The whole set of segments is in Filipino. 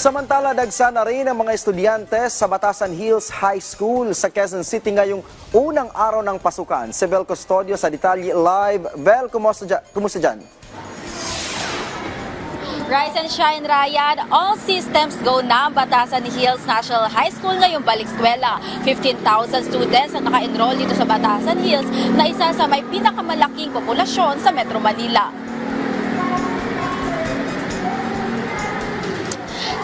Samantala, dagsa na rin ang mga estudyante sa Batasan Hills High School sa Quezon City ngayong unang araw ng pasukan. Si Vel Custodio sa Detalye Live. Vel, kumusta dyan? Rise and shine, Ryan. All systems go na ang Batasan Hills National High School ngayong balik eskwela. 15,000 students ang naka-enroll dito sa Batasan Hills na isa sa may pinakamalaking populasyon sa Metro Manila.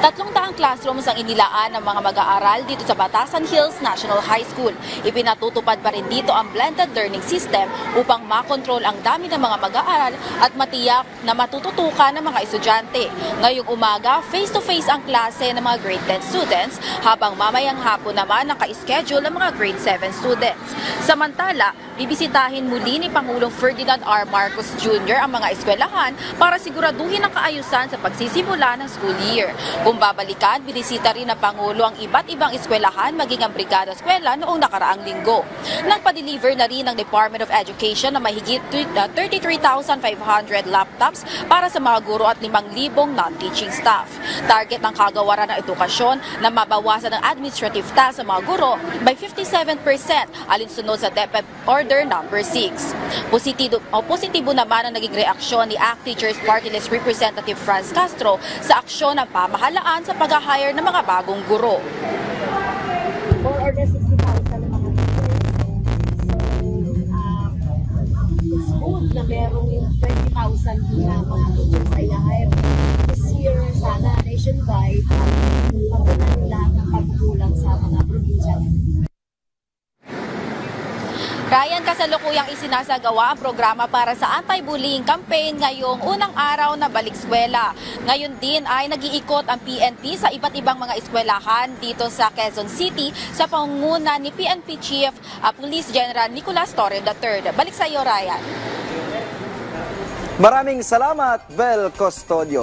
300 classrooms ang inilaan ng mga mag-aaral dito sa Batasan Hills National High School. Ipinatutupad pa rin dito ang blended learning system upang makontrol ang dami ng mga mag-aaral at matiyak na matututukan ng mga estudyante. Ngayong umaga, face-to-face ang klase ng mga grade 10 students habang mamayang hapon naman naka-schedule ang mga grade 7 students. Samantala, bibisitahin muli ni Pangulong Ferdinand R. Marcos Jr. ang mga eskwelahan para siguraduhin ang kaayusan sa pagsisimula ng school year. Kung babalikan, binisita rin ng Pangulo ang iba't ibang eskwelahan maging ang Brigada Eskwela noong nakaraang linggo. Nagpa-deliver na rin ng Department of Education na mahigit 33,500 laptops para sa mga guro at 5,000 non-teaching staff. Target ng kagawaran ng edukasyon na mabawasan ang administrative tasks sa mga guro by 57% alinsunod sa DepEd Order number 6. Positibo naman ang naging reaksyon ni ACT Teachers Party List Representative Franz Castro sa aksyon ng pamahalaan sa pag-hire ng mga bagong guro. More or less 60,000 ng mga teachers. So, it's good na merong 20,000 na mga teachers ay na-hire. This year, sana nationwide, mapunan lahat ng pagkukulang sa mga probinsya. Ryan, kasalukuyang isinasagawa ang programa para sa anti-bullying campaign ngayong unang araw na balik eskwela. Ngayon din ay nag-iikot ang PNP sa iba't ibang mga eskwelahan dito sa Quezon City sa pangunguna ni PNP Chief Police General Nicolas Torre III. Balik sa iyo, Ryan. Maraming salamat, Vel Custodio.